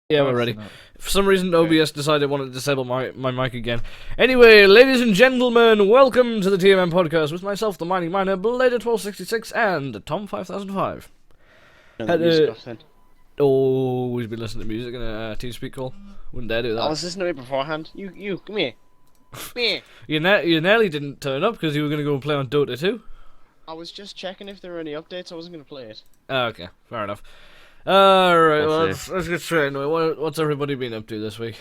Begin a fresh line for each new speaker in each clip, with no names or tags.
Yeah, we're ready. For some reason, OBS decided it wanted to disable my mic again. Anyway, ladies and gentlemen, welcome to the TMM podcast with myself, the Mining Miner, Blader1266, and Tom 5005.
The music off then.
Oh, we've been listening to music in a TeamSpeak call. Wouldn't dare do that.
I was listening to it beforehand. You, come here. Come here.
You nearly didn't turn up because you were going to go and play on Dota 2.
I was just checking if there were any updates. I wasn't going to play it.
Oh, okay, fair enough. Alright, well,
Let's
let's get straight into it. What's everybody been up to this week?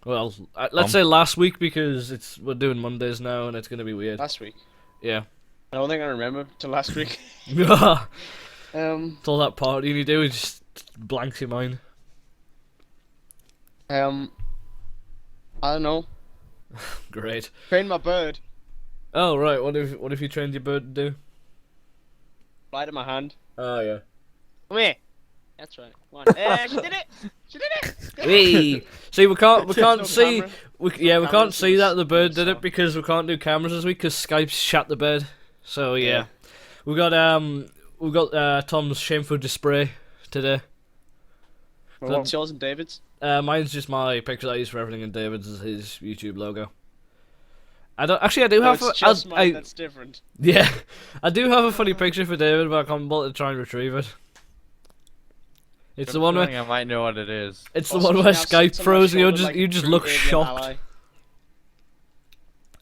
Well, let's say last week because we're doing Mondays now and it's going to be weird.
Last week.
Yeah.
I don't think I remember till last week.
It's all that partying you do, it just blanks your mind.
I don't know.
Great.
Train my bird.
Oh right, what if you trained your bird to do?
Fly to my hand.
Oh yeah.
Come here. That's right. Come on. She did it. She did it.
Hey, see we can't
No
see
camera.
we can't
Cameras
see
is-
that the bird did it
so-
because we can't do cameras this week because Skype's shut the bed. So yeah,
Yeah.
we got Tom's shameful display today.
Well, what's yours and David's?
Mine's just my picture that I use for everything, and David's is his YouTube logo. I do have
It's just mine that's different.
yeah, I do have a funny picture for David, but I can't bother to try and retrieve it. It's the one where
I might know what it is.
it's the
Also,
one where
now sits
Skype
on my
froze and
shoulder like
you
a
just
true
look
alien
shocked.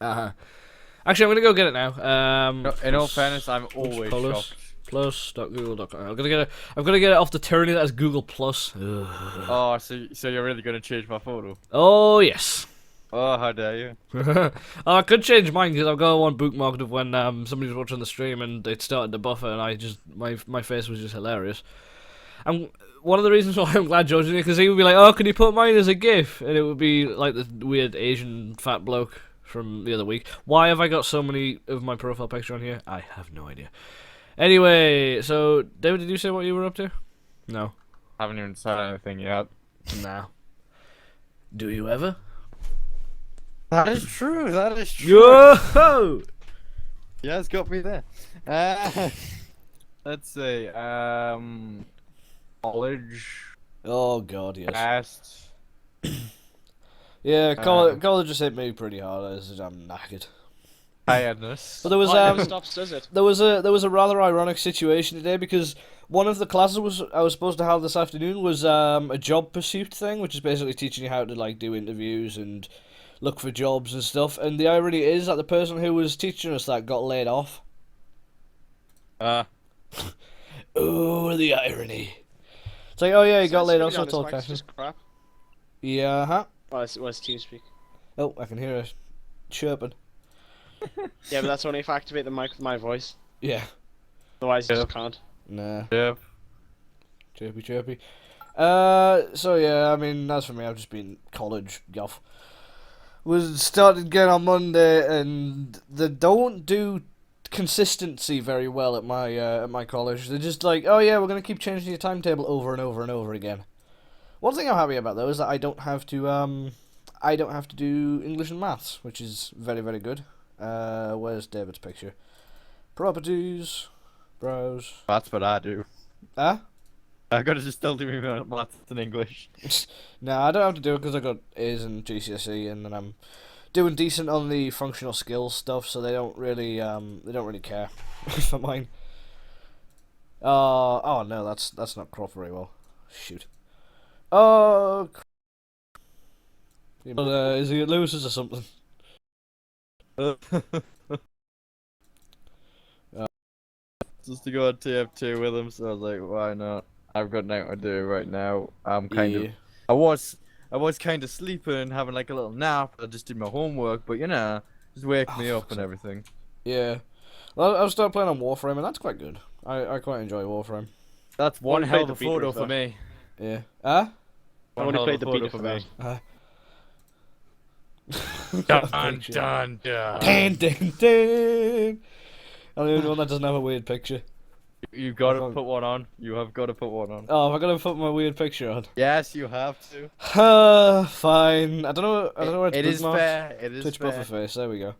ally.
Actually, I'm gonna go get it now.
In all fairness, I'm always
Plus
shocked.
plus.google.com. I'm gonna get it off the tyranny that's Google Plus. Ugh.
Oh, so you're really gonna change my photo?
Oh yes.
Oh, how dare you?
Oh, I could change mine because I've got one bookmarked of when somebody was watching the stream and it started to buffer and I just my face was just hilarious. And one of the reasons why I'm glad George is here because he would be like, "Oh, can you put mine as a GIF?" And it would be like the weird Asian fat bloke from the other week. Why have I got so many of my profile picture on here? I have no idea. Anyway, so David, did you say what you were up to? No.
Haven't even said anything yet.
Nah. Do you ever?
That is true. That is true.
Yo!
Yeah, it's got me there. Let's see. College.
Oh god, yes.
Past.
Yeah, college just hit me pretty hard as I'm knackered.
Tiredness.
But there was
Oh, it never stops, does it?
there was a rather ironic situation today because one of the classes I was supposed to have this afternoon was a job pursuit thing, which is basically teaching you how to like do interviews and look for jobs and stuff. And the irony is that the person who was teaching us that got laid off. Oh, the irony. It's like, oh yeah, he got laid off, so it's all
It's
casual.
just crap.
Yeah, huh?
Oh, it's TeamSpeak.
Oh, I can hear it chirping.
Yeah, but that's only if I activate the mic with my voice.
Yeah.
Otherwise, you
Yeah.
just can't.
Nah.
Yep.
Chirpy, chirpy. So yeah, I mean, as for me, I've just been college guff. Was started again on Monday, and they don't do consistency very well at my college. They're just like, oh yeah, we're gonna keep changing your timetable over and over and over again. One thing I'm happy about though is that I don't have to do English and maths, which is very very good. Where's David's picture? Properties, browse.
That's what I do.
Ah.
I gotta just still do my maths in English.
No, I don't have to do it because I got A's in GCSE, and then I'm doing decent on the functional skills stuff, so they don't really care for mine. Oh no, that's not cropped very well. Shoot. Oh. Is he at Lewis's or something?
Just to go on TF2 with him, so I was like, why not? I've got nothing to do right now. I'm kind of. I was kind of sleeping and having like a little nap. I just did my homework, but you know, just wake me up and everything.
Yeah. Well, I've started playing on Wolfram, and that's quite good. I quite enjoy Wolfram.
That's one
only
hell
played
of a
the beta
photo
of
for
that.
me.
Yeah. Huh?
I
One
only
hell of
played
a
the
photo
beta
for
for
me.
that.
Dun dun dun.
Dun, dun, dun. I'm the only one that doesn't have a weird picture.
You gotta put one on. You have got to put one on.
Oh, have I got to put my weird picture on?
Yes, you have to.
Fine. I don't know where it's
It is
bookmarked.
fair. It is
Twitch
fair.
buffer face. There we go.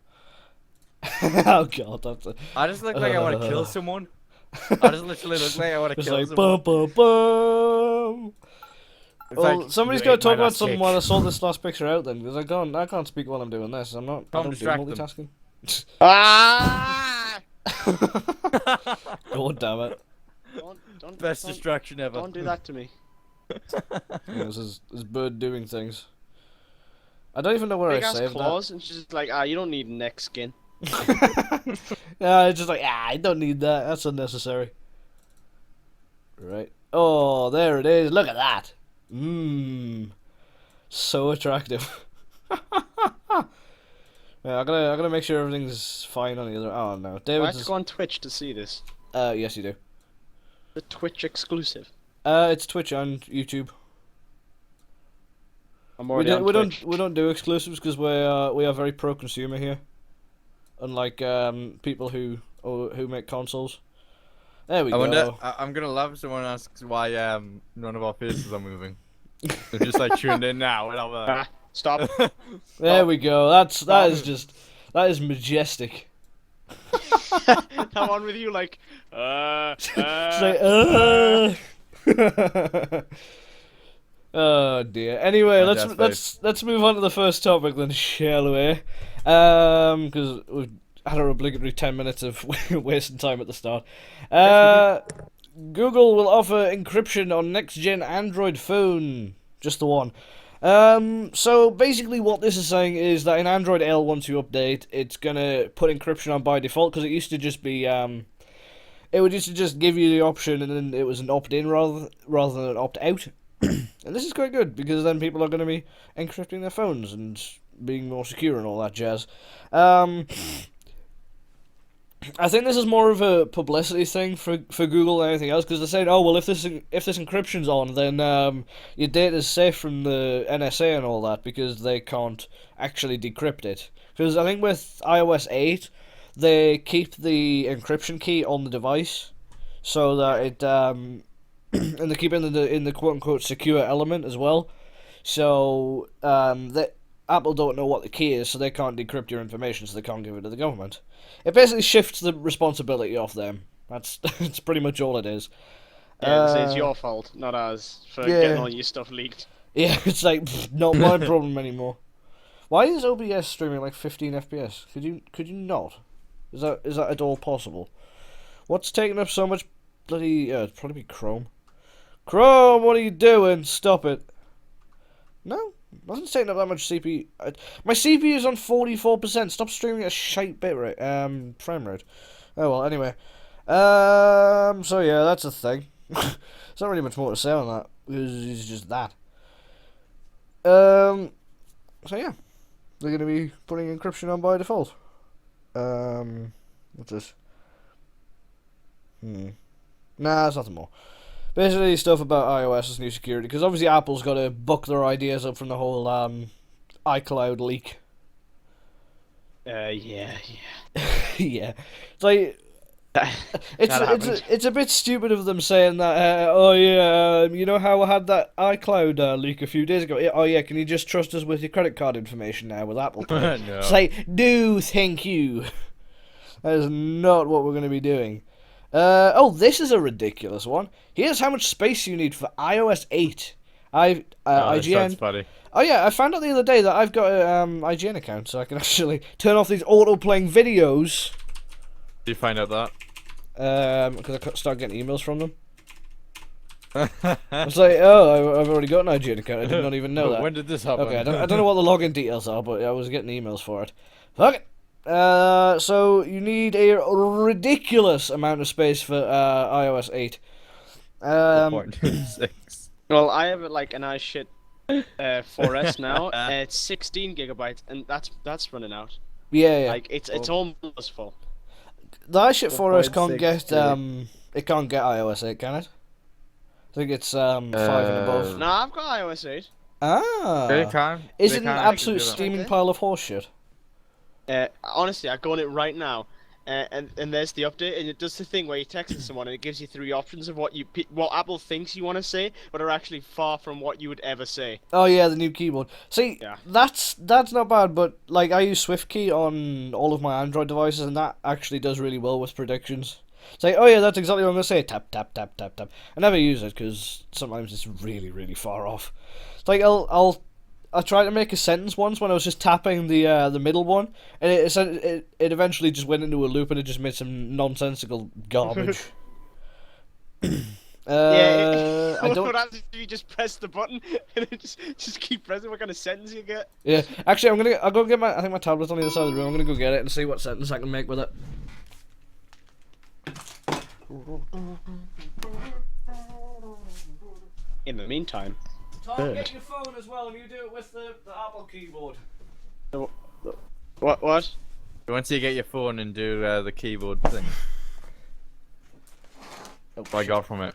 Oh god, that's
I just look like I want to kill someone. I just literally look like I want to
It's
kill
like
someone.
bum bum bum. Well, somebody's got to talk about something while I
sort
sort this last picture out then, because I can't speak while I'm doing this. I don't do
distract them.
multitasking.
Ah!
God damn it.
Best
don't,
distraction ever.
Don't do that to me.
Yeah, this bird doing things. I don't even know where
Big
I
ass
saved
claws, and she's just like, you don't need neck skin.
that. Yeah, it's just like, I don't need that. That's unnecessary. Right. Oh, there it is. Look at that. Mmm. So attractive. Yeah, I gotta make sure everything's fine on the other. Oh no,
I
David.
have to go on Twitch to see this.
Yes, you do.
The Twitch exclusive.
It's Twitch and YouTube.
I'm already on Twitch.
We don't do exclusives because we are very pro-consumer here, unlike people who make consoles. There we
I wonder.
go.
I'm gonna laugh if someone asks why none of our faces are moving. They're just like tuned in now. Whatever.
Stop.
There we go. That is majestic.
That one with you, like,
It's like, Oh dear. Anyway, let's move on to the first topic then, shall we? Because we've had our obligatory 10 minutes of wasting time at the start. Google will offer encryption on next-gen Android phone. Just the one. So basically what this is saying is that in Android L, once you update, it's gonna put encryption on by default, because it used to just be, it would used to just give you the option and then it was an opt-in rather than an opt-out. And this is quite good, because then people are gonna be encrypting their phones and being more secure and all that jazz. I think this is more of a publicity thing for Google than anything else, because they're saying, oh well, if this encryption's on, then your data's safe from the NSA and all that, because they can't actually decrypt it. Because I think with iOS 8, they keep the encryption key on the device, so that it and they keep it in the quote unquote secure element as well. So Apple don't know what the key is, so they can't decrypt your information, so they can't give it to the government. It basically shifts the responsibility off them. That's pretty much all it is.
Yeah, it's your fault, not ours, for getting all your stuff leaked.
Yeah, it's like not my problem anymore. Why is OBS streaming like 15 FPS? Could you not? Is that at all possible? What's taking up so much bloody? It'd probably be Chrome. Chrome, what are you doing? Stop it. No. Nothing's taking up that much CPU. My CPU is on 44%. Stop streaming at a shite bit rate. Frame rate. Oh well. Anyway. So yeah, that's a thing. There's not really much more to say on that, because it's just that. So yeah, they're gonna be putting encryption on by default. What's this? Nah, there's nothing more. Basically, stuff about iOS's new security, because obviously Apple's got to buck their ideas up from the whole iCloud leak.
Yeah.
Yeah, it's like it's a bit stupid of them saying that. You know how I had that iCloud leak a few days ago. Oh yeah, can you just trust us with your credit card information now with Apple Pay?
No.
It's like, no, thank you. That is not what we're going to be doing. This is a ridiculous one. Here's how much space you need for iOS 8. IGN.
Funny.
Oh yeah, I found out the other day that I've got an IGN account, so I can actually turn off these auto-playing videos.
Did you find out that?
Because I started getting emails from them. I was like, I've already got an IGN account. I did not even know that.
When did this happen?
Okay, I don't know what the login details are, but I was getting emails for it. Fuck it. So you need a ridiculous amount of space for iOS 8.
4.6.
Well, I have like an iShit 4S now. It's 16 gigabytes, and that's running out.
Yeah.
Like it's almost full.
The iShit 4S can't
4.6,
get it can't get iOS 8, can it? I think it's 5 and above.
No, I've got iOS 8.
They can.
Is it
They
an
can
absolute
do that.
steaming pile of horseshit?
Honestly, I go on it right now, and there's the update, and it does the thing where you text someone and it gives you three options of what Apple thinks you want to say, but are actually far from what you would ever say.
Oh yeah, the new keyboard. See,
Yeah.
that's not bad, but like I use SwiftKey on all of my Android devices, and that actually does really well with predictions. It's like, oh yeah, that's exactly what I'm gonna say. Tap tap tap tap tap. I never use it because sometimes it's really really far off. It's like I tried to make a sentence once when I was just tapping the middle one, and it eventually just went into a loop and it just made some nonsensical garbage.
Yeah,
I don't.
what happens if you just press the button and it just keep pressing? What kind of sentence you get?
Yeah, actually, I'll go get I think my tablet's on the other side of the room. I'm gonna go get it and see what sentence I can make with it.
In the meantime,
Tom, get your phone as well, and you do it with the Apple keyboard.
what?
Once you get your phone and do the keyboard thing. What I got from it.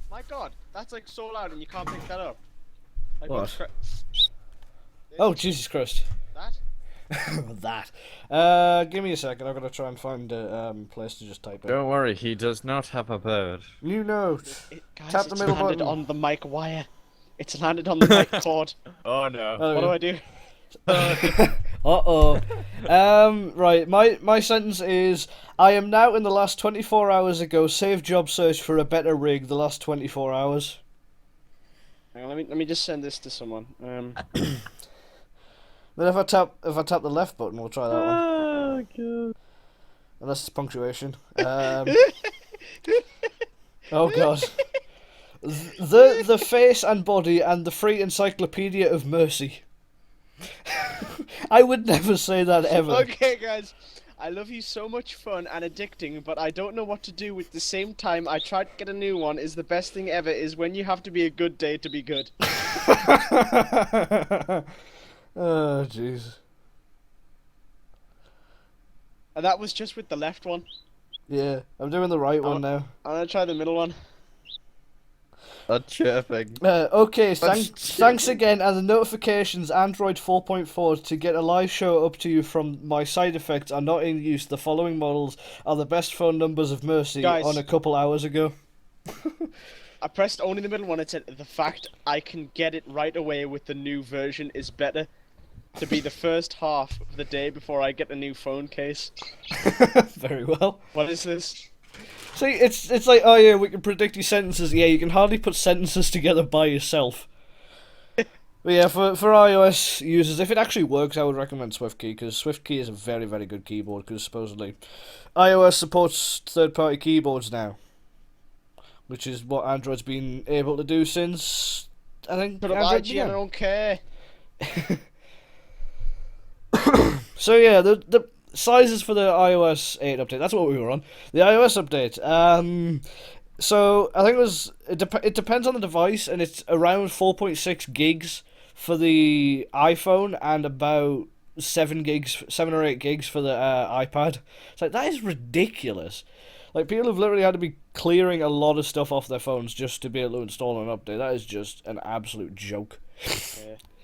My God, that's like so loud and you can't pick that up. Like,
What?
There's
Oh, Jesus Christ.
that?
That. Give me a second. I'm gonna try and find a place to just type it.
Don't worry, he does not have a bird.
New note.
Guys,
Tap the
it's
middle
landed
button.
on the mic wire. It's landed on the mic cord.
Oh no.
Oh,
What do I do?
Uh-oh. Right, my sentence is, I am now in the last 24 hours ago, save job search for a better rig the last 24 hours.
Hang on, let me just send this to someone.
Then if I tap the left button, we'll try that one.
Oh god.
Unless it's punctuation. Oh god. The face and body and the free encyclopedia of mercy. I would never say that ever.
Okay, guys. I love you so much fun and addicting, but I don't know what to do with the same time I tried to get a new one is the best thing ever is when you have to be a good day to be good.
Oh, jeez.
And that was just with the left one.
Yeah, I'm doing the right one now.
I'm gonna try the middle one.
That's chirping.
Okay,
That's
thanks again, and the notifications Android 4.4 to get a live show up to you from my side effects are not in use. The following models are the best phone numbers of mercy
Guys.
on a couple hours ago.
I pressed only the middle one. It said the fact I can get it right away with the new version is better. To be the first half of the day before I get a new phone case.
Very well.
What is this?
See, it's like, oh yeah, we can predict your sentences. Yeah, you can hardly put sentences together by yourself. But yeah, for iOS users, if it actually works, I would recommend SwiftKey, because SwiftKey is a very, very good keyboard, because supposedly iOS supports third-party keyboards now, which is what Android's been able to do since, I think,
Put up
Android
IGN, I
began.
don't care.
So yeah, the sizes for the iOS 8 update, that's what we were on. The iOS update. So I think it depends on the device, and it's around 4.6 gigs for the iPhone and about 7 or 8 gigs for the iPad. It's like, that is ridiculous. Like, people have literally had to be clearing a lot of stuff off their phones just to be able to install an update. That is just an absolute joke.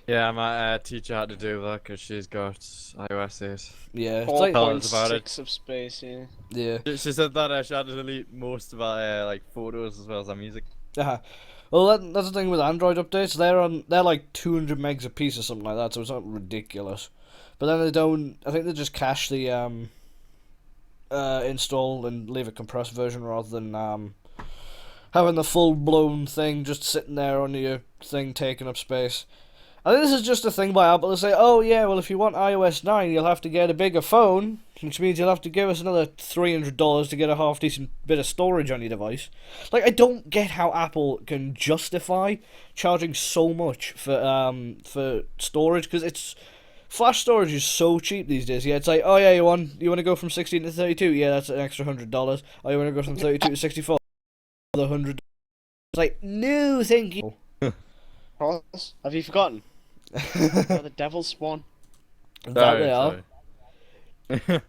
Yeah, my teacher had to do that because she's got iOS 8.
Yeah, it's like,
Tell us about it.
4.6 of space, yeah.
yeah.
She said that she had to delete most of our like photos as well as our music.
Well, that's the thing with Android updates. They're like 200 megs a piece or something like that, so it's not ridiculous. But then they don't. I think they just cache the install and leave a compressed version rather than having the full blown thing just sitting there on your thing taking up space. I think this is just a thing by Apple to say, oh yeah, well if you want iOS 9, you'll have to get a bigger phone, which means you'll have to give us another $300 to get a half decent bit of storage on your device. Like, I don't get how Apple can justify charging so much for storage, because it's flash storage is so cheap these days. Yeah, it's like, oh yeah, you want to go from 16 to 32? Yeah, that's an extra $100. Oh, you want to go from 32 to 64? Another $100. It's like, no, thank you.
Cross? Have you forgotten? They're the devil's spawn.
That they are. Give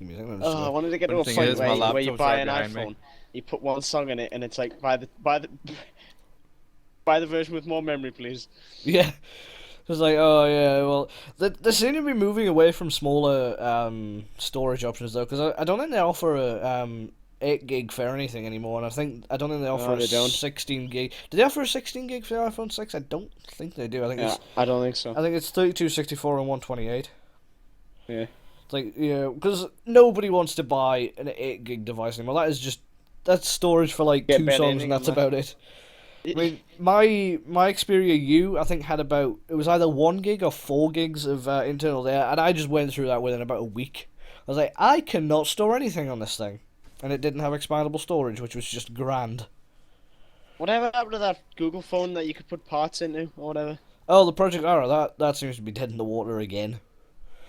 me a second,
I wanted to get to a
Thing
point
is, my
where you
laptop's
buy
right
an
behind me.
iPhone, you put one song in it, and it's like buy the version with more memory, please.
Yeah. It's like, oh yeah, well, they seem to be moving away from smaller storage options though, because I don't think they offer a 8 gig for anything anymore, and I don't think they offer
they
a
don't.
16 gig. Do they offer a 16 gig for the iPhone 6? I don't think they do. I think
I don't think so.
I think it's 32, 64, and 128.
Yeah.
It's like, yeah, because nobody wants to buy an 8 gig device anymore. That's storage for like 2 songs, and that's about it. I mean, my Xperia U, I think, had it was either 1 gig or 4 gigs of internal data, and I just went through that within about a week. I was like, I cannot store anything on this thing. And it didn't have expandable storage, which was just grand.
Whatever happened to that Google phone that you could put parts into, or whatever?
Oh, the Project Arrow, that seems to be dead in the water again.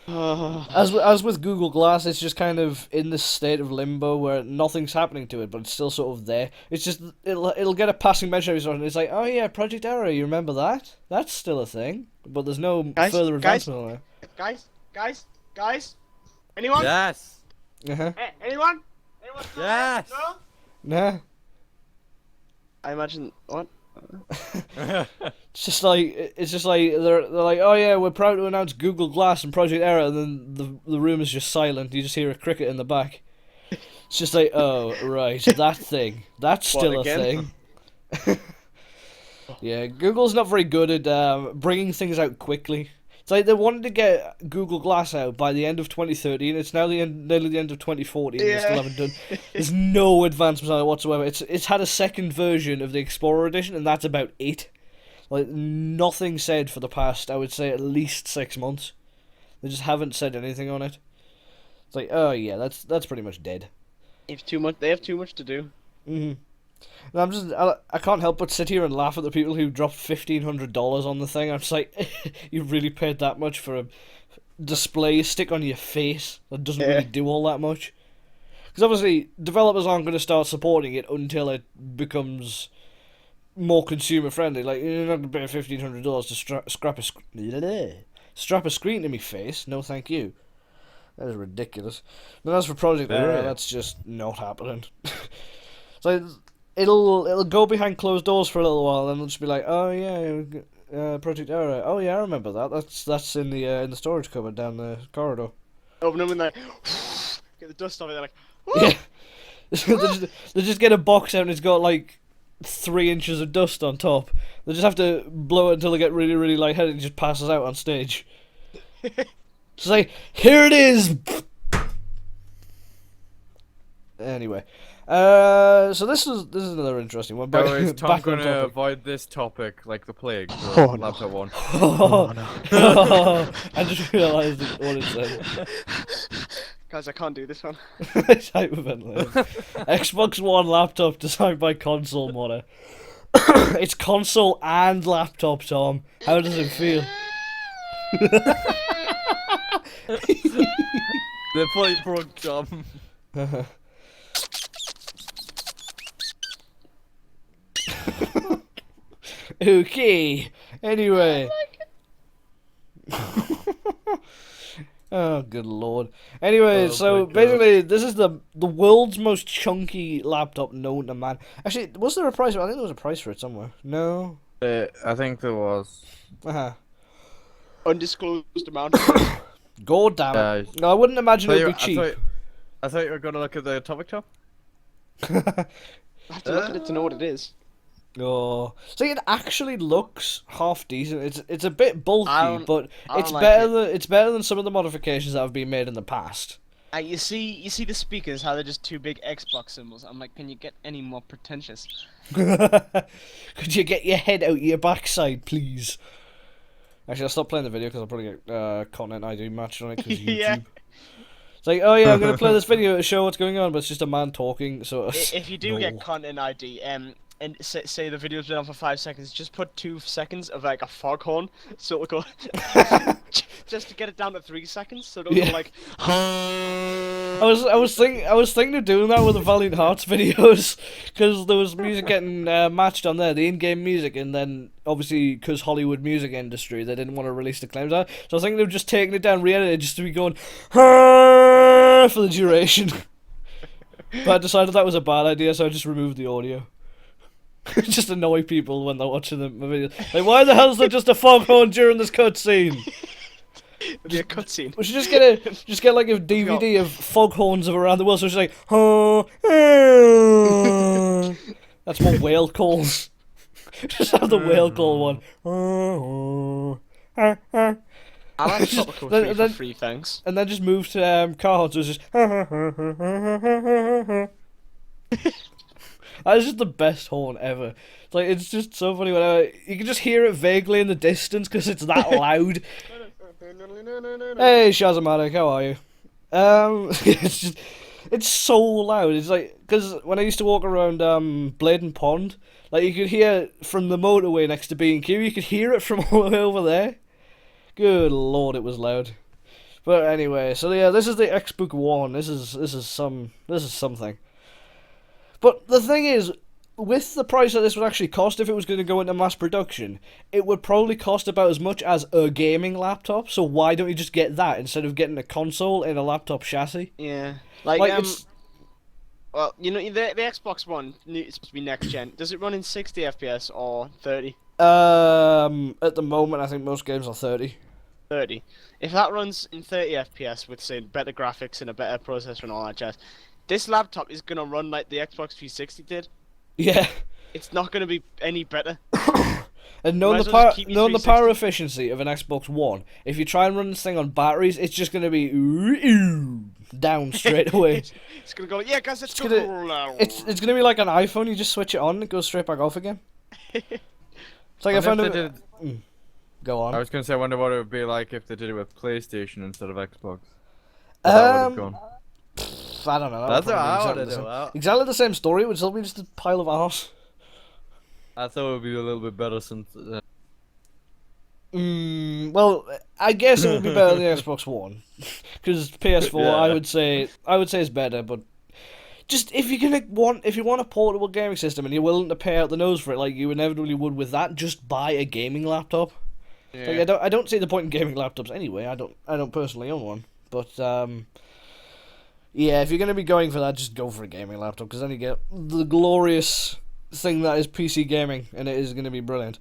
Oh.
As with Google Glass, it's just kind of in this state of limbo where nothing's happening to it, but it's still sort of there. It's just it'll get a passing mention every so often. It's like, oh yeah, Project Arrow, you remember that? That's still a thing, but there's no further advancement on it.
Guys, anyone?
Yes.
Uh-huh.
Hey, anyone? Anyone still
Yes.
there? No?
Nah.
I imagine what?
It's just like they're like, oh yeah, we're proud to announce Google Glass and Project Arrow, and then the room is just silent. You just hear a cricket in the back. It's just like, oh right, that thing, that's still a thing. Yeah, Google's not very good at bringing things out quickly. It's like they wanted to get Google Glass out by the end of 2013. It's now nearly the end of 2014. They still haven't done. There's no advancements on it whatsoever. It's had a second version of the Explorer edition, and that's about it. Like nothing said for the past, I would say, at least 6 months. They just haven't said anything on it. It's like, oh yeah, that's pretty much dead.
They have too much to do.
Mhm. And I can't help but sit here and laugh at the people who dropped $1,500 on the thing. I'm just like, you really paid that much for a display you stick on your face that doesn't really do all that much. Because obviously, developers aren't going to start supporting it until it becomes more consumer friendly. Like, you're not going to pay $1,500 to strap a screen to my face. No, thank you. That is ridiculous. And as for Project Arrow, that's just not happening. So it'll go behind closed doors for a little while, and then it'll just be like, oh yeah, Project Arrow. Oh yeah, I remember that. That's in the storage cupboard down the corridor.
Open them and they get the dust off it. They're like,
yeah. They just get a box out and it's got like 3 inches of dust on top. They just have to blow it until they get really, really lightheaded and it just passes out on stage. It's like, here it is. Anyway. So this is another interesting one.
So is Tom
back on
going to
topic.
avoid this topic like the plague?
Oh, no.
Laptop one.
Oh, no. I just realised what it said.
guys, I can't do this one.
It's hyperventilating. Xbox One laptop designed by Console Modder. It's console and laptop, Tom. How does it feel?
The point broke, Tom.
Okay. Anyway. Oh, good lord. Anyway, so basically, this is the world's most chunky laptop known to man. Actually, was there a price? I think there was a price for it somewhere. No.
I think there was.
Undisclosed amount.
God damn it. No, I wouldn't imagine it would be cheap.
I thought you were going to look at the topic top.
I have to look at it to know what it is.
Oh, so it actually looks half decent. It's a bit bulky, but it's
like
better than some of the modifications that have been made in the past.
You see the speakers, how they're just two big Xbox symbols. I'm like, can you get any more pretentious?
Could you get your head out your backside, please? Actually, I'll stop playing the video because I'll probably get content ID matched on it because YouTube.
Yeah.
It's like, oh yeah, I'm gonna play this video to show what's going on, but it's just a man talking. So
If you do get content ID, and say the video's been on for 5 seconds, just put 2 seconds of like a foghorn, so it'll go just to get it down to 3 seconds, so it'll go like.
I was thinking of doing that with the Valiant Hearts videos, because there was music getting matched on there, the in-game music, and then obviously because Hollywood music industry, they didn't want to release the claims on it, so I was thinking of just taking it down, re-edited, just to be going for the duration. But I decided that was a bad idea, so I just removed the audio. Just annoy people when they're watching the video. Like, why the hell is there just a foghorn during this cutscene?
It'd be a cutscene.
We should just get like a DVD of foghorns of around the world. So it's like, oh, that's what whale calls. Just have the whale call one.
I'll have Tropical 3 for free, thanks.
And then just move to car horns. So it's just. That is just the best horn ever. Like, it's just so funny whenever you can just hear it vaguely in the distance because it's that loud. Hey, Shazamatic, how are you? It's so loud. It's like, because when I used to walk around Bladen Pond, like, you could hear from the motorway next to B&Q, you could hear it from all the way over there. Good lord, it was loud. But anyway, so yeah, this is the Xbox One. This is something. But the thing is, with the price that this would actually cost if it was going to go into mass production, it would probably cost about as much as a gaming laptop. So why don't you just get that instead of getting a console in a laptop chassis?
Yeah,
it's...
Well, you know, the Xbox One is supposed to be next gen. Does it run in 60 FPS or 30?
At the moment, I think most games are 30.
30. If that runs in 30 FPS with, say, better graphics and a better processor and all that jazz, this laptop is gonna run like the Xbox 360 did.
Yeah.
It's not gonna be any better.
And knowing the power efficiency of an Xbox One, if you try and run this thing on batteries, it's just gonna be down straight away.
It's gonna go, yeah, guys, it's
gonna be like an iPhone. You just switch it on, and it goes straight back off again. It's like I found it. Go on.
I was gonna say, I wonder what it would be like if they did it with PlayStation instead of Xbox. That would have gone.
I don't know.
That's what I want to do.
Exactly the same story. It would still be just a pile of arse.
I thought it would be a little bit better since.
Well, I guess it would be better than the Xbox One, because PS4,
Yeah.
I would say it's better. But just if you want a portable gaming system and you're willing to pay out the nose for it, like you inevitably would with that, just buy a gaming laptop.
Yeah.
Like, I don't see the point in gaming laptops anyway. I don't personally own one, but yeah, if you're gonna be going for that, just go for a gaming laptop, because then you get the glorious thing that is PC gaming, and it is gonna be brilliant.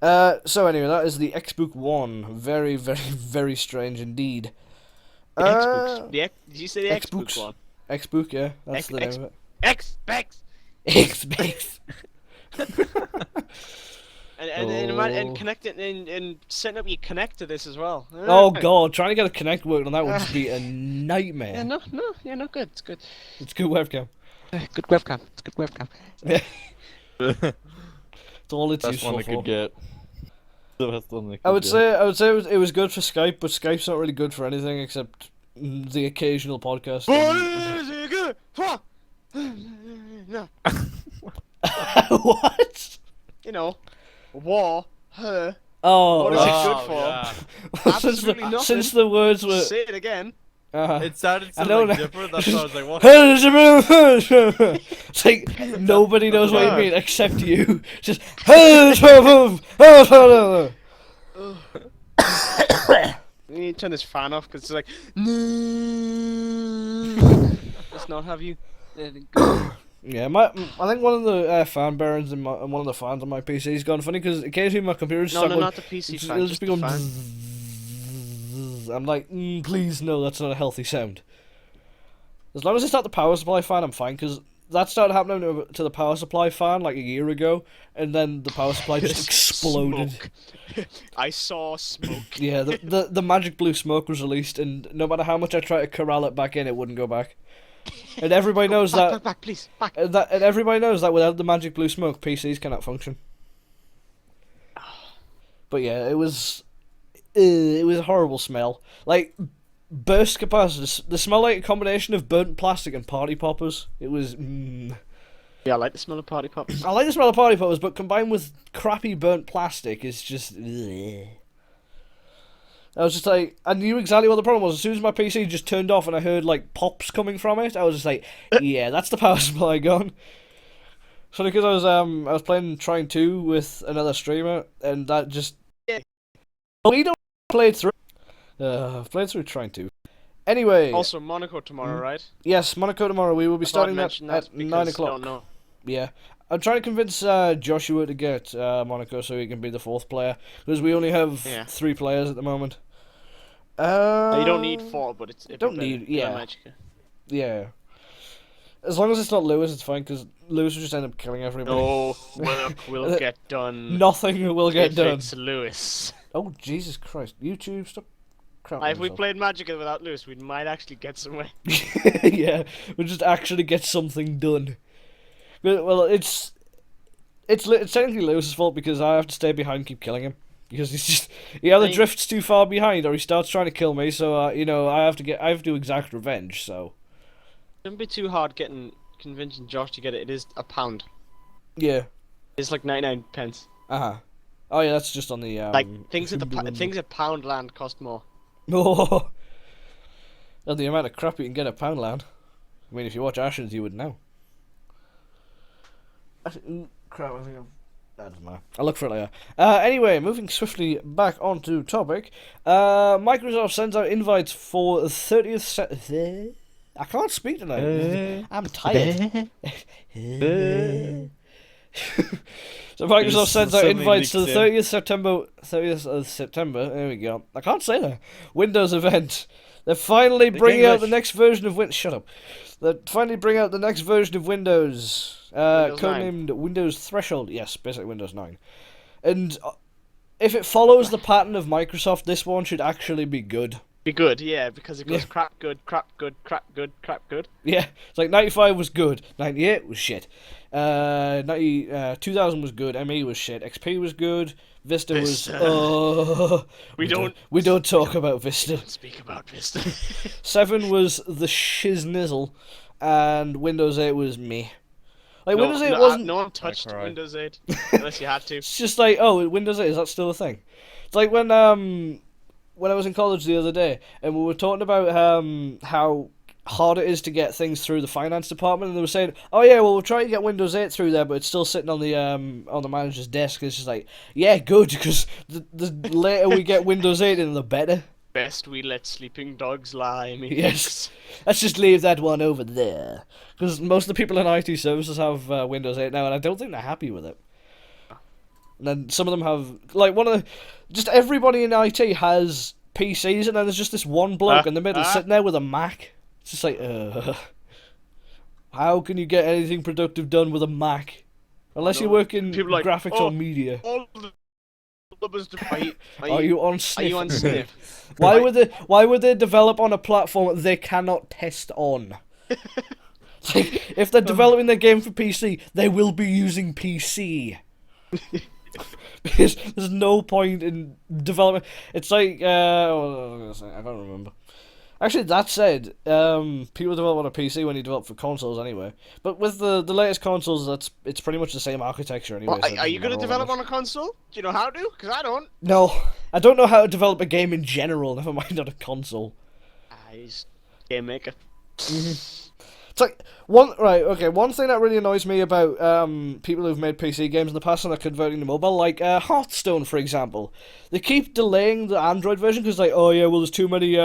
So anyway, that is the Xbox One. Very, very, very strange indeed.
The Xbox. Did you say the Xbox One?
Xbox, yeah, that's the name of it.
Xbox.
Xbox.
And connect it and set up your Connect to this as well.
Oh god, trying to get a Connect working on that would just be a nightmare.
Yeah, no, good. It's good.
It's good webcam.
Good webcam. It's good webcam.
Yeah. It's all it's
That's
useful
one I
for.
could get.
I would say it was good for Skype, but Skype's not really good for anything except the occasional podcast.
No.
What?
You know, war, her.
Oh,
What is
right.
it good for?
Yeah.
Absolutely nothing.
Since the words were.
Say it again.
It sounded so
I don't
like
know.
different. That's why I was like, what?
It's like nobody knows what you mean except you. Just.
You need to turn this fan off because it's like. Let's not have you.
Yeah, I think one of the fan bearings and one of the fans on my PC has gone funny because occasionally my computer just
not the PC fan.
It'll just be going.
the fan.
I'm like, please no, that's not a healthy sound. As long as it's not the power supply fan, I'm fine, because that started happening to the power supply fan like a year ago, and then the power supply just exploded.
Smoke. I saw smoke.
Yeah, the magic blue smoke was released, and no matter how much I tried to corral it back in, it wouldn't go back. And everybody knows that.
Back, please, back.
And everybody knows that without the magic blue smoke, PCs cannot function. But yeah, it was a horrible smell. Like, burst capacitors. They smell like a combination of burnt plastic and party poppers. It was.
Yeah, I like the smell of party poppers.
I like the smell of party poppers, but combined with crappy burnt plastic, it's just. I was just like, I knew exactly what the problem was. As soon as my PC just turned off and I heard like pops coming from it, I was just like, yeah, that's the power supply gone. So because I was playing Trine 2 with another streamer, and that just.
Yeah.
We don't play through. I've played through Trine 2. Anyway.
Also, Monaco tomorrow, right?
Yes, Monaco tomorrow. We will be starting that
mention
at 9 o'clock.
Don't know.
Yeah. I'm trying to convince Joshua to get Monaco so he can be the 4th player, because we only have 3 players at the moment.
You don't need 4, but it's
don't need yeah. As long as it's not Lewis, it's fine, because Lewis will just end up killing everybody.
No work will get done.
Nothing will get done.
It's Lewis.
Oh, Jesus Christ. YouTube, stop crapping
If we played Magic without Lewis, we might actually get somewhere.
Yeah, we'll just actually get something done. Well, it's technically Lewis's fault, because I have to stay behind and keep killing him. Because he either drifts too far behind, or he starts trying to kill me, so, you know, I have to exact revenge, so...
Shouldn't be too hard convincing Josh to get it. It is £1.
Yeah.
It's like 99 pence.
Uh-huh. Oh yeah, that's just on the
things at Pound Land cost more.
Oh. And the amount of crap you can get at Pound Land. I mean, if you watch Ashes, you would know. Crap, I think that doesn't matter. I'll look for it later. Anyway, moving swiftly back onto topic. Microsoft sends out invites for the 30th. I can't speak tonight. I'm tired. So Microsoft sends out invites to the 30th of September. There we go. I can't say that. Windows event. They're finally bringing out the next version of Windows. Shut up. They're finally bringing out the next version of Windows. Codenamed Windows Threshold. Yes, basically Windows 9. And if it follows the pattern of Microsoft, this one should actually be good.
Be good, yeah, because it goes crap good, crap good, crap good, crap good.
Yeah, it's like 95 was good, 98 was shit, 2000 was good, ME was shit, XP was good, Vista was. We don't talk about Vista.
Don't speak about Vista.
7 was the shiznizzle, and Windows 8 was me. Like Windows 8 wasn't.
No one touched Windows 8 unless you had to.
It's just like, oh, Windows 8, is that still a thing? It's like when I was in college the other day, and we were talking about how hard it is to get things through the finance department, and they were saying, "Oh yeah, well we'll try to get Windows 8 through there, but it's still sitting on the manager's desk." And it's just like, yeah, good, because the later we get Windows 8 in, the better.
Best we let sleeping dogs lie.
Yes, let's just leave that one over there, because most of the people in IT services have Windows 8 now, and I don't think they're happy with it. And then some of them have, like, just everybody in IT has PCs, and then there's just this one bloke in the middle sitting there with a Mac. It's just like, how can you get anything productive done with a Mac? Unless you work in graphics or media. Are you on Sniff? Why would they develop on a platform they cannot test on? Like, if they're developing their game for PC, they will be using PC. Because there's no point in development. It's like, I don't remember. Actually, that said, people develop on a PC when you develop for consoles anyway. But with the latest consoles, it's pretty much the same architecture anyway.
Well, are you going to develop on a console? Do you know how to? Because I don't.
No, I don't know how to develop a game in general, never mind on a console.
He's game maker.
It's like, one thing that really annoys me about people who've made PC games in the past and are converting to mobile, like Hearthstone, for example. They keep delaying the Android version because, like, oh yeah, well, there's too many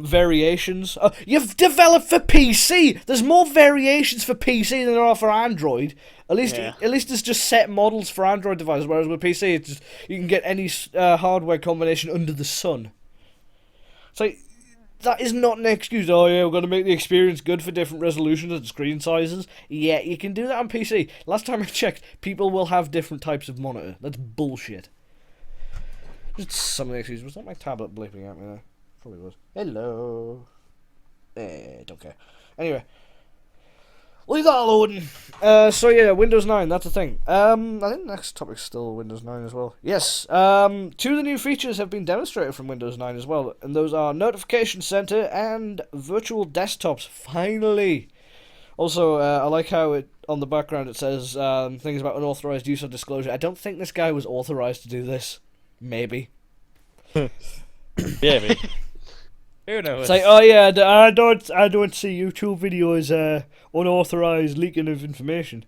variations. You've developed for PC! There's more variations for PC than there are for Android. At least there's just set models for Android devices, whereas with PC, it's just, you can get any hardware combination under the sun. It's like, that is not an excuse. Oh yeah, we're going to make the experience good for different resolutions and screen sizes. Yeah, you can do that on PC. Last time I checked, people will have different types of monitor. That's bullshit. Just some of the excuses. Was that my tablet blipping at me there? Probably was. Hello. Don't care. Anyway. Leave that alone. So yeah, Windows 9, that's the thing. I think the next topic's still Windows 9 as well. Yes, 2 of the new features have been demonstrated from Windows 9 as well, and those are Notification Center and Virtual Desktops, finally. Also, I like how on the background it says things about unauthorized use or disclosure. I don't think this guy was authorized to do this. Maybe.
Maybe. Who knows?
It's like, oh yeah, I don't see YouTube videos unauthorized leaking of information,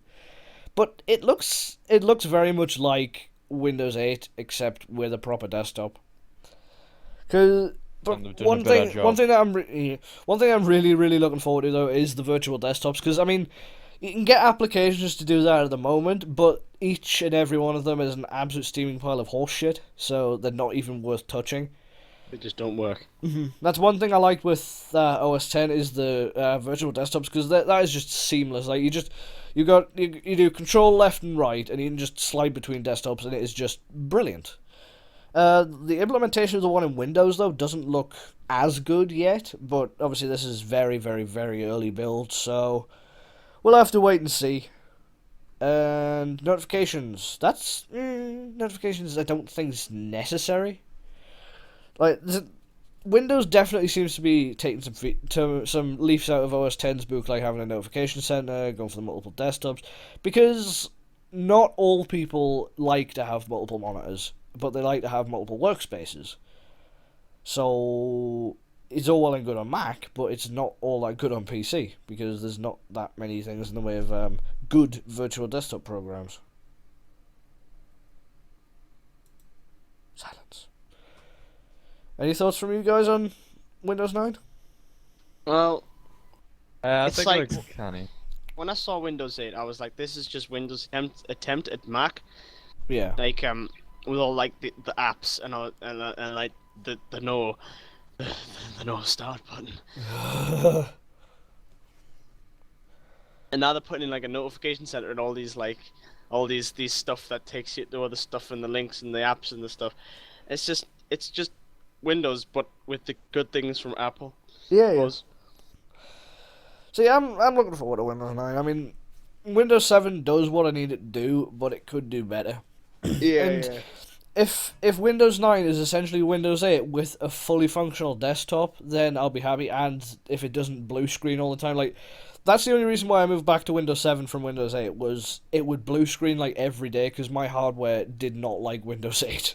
but it looks very much like Windows 8 except with a proper desktop. One thing I'm really looking forward to though is the virtual desktops, because I mean, You can get applications to do that at the moment, but each and every one of them is an absolute steaming pile of horse shit, so they're not even worth touching.
They just don't work.
That's one thing I like with OS 10 is the virtual desktops, because that is just seamless. Like you do control left and right, and you can just slide between desktops, and it is just brilliant. The implementation of the one in Windows though doesn't look as good yet, but obviously this is very, very, very early build, so we'll have to wait and see. And notifications. Notifications I don't think is necessary. Like, Windows definitely seems to be taking some leaps out of OS 10's book, like having a notification center, going for the multiple desktops, because not all people like to have multiple monitors, but they like to have multiple workspaces. So it's all well and good on Mac, but it's not all that good on PC, because there's not that many things in the way of good virtual desktop programs. Silence. Any thoughts from you guys on Windows 9?
Well,
I
It's
think
like-
it looks canny.
when I saw Windows 8, I was like, this is just Windows attempt at Mac.
Yeah.
Like, with all, like, the apps and all, and like, the no start button. And now they're putting in, like, a notification center and all these stuff that takes you to all the stuff and the links and the apps and the stuff. It's just Windows, but with the good things from Apple.
Yeah, yeah.
Was.
So yeah, I'm looking forward to Windows 9. I mean, Windows 7 does what I need it to do, but it could do better.
Yeah,
And
yeah.
If Windows 9 is essentially Windows 8 with a fully functional desktop, then I'll be happy. And if it doesn't blue screen all the time, like, that's the only reason why I moved back to Windows 7 from Windows 8, was it would blue screen like every day because my hardware did not like Windows 8.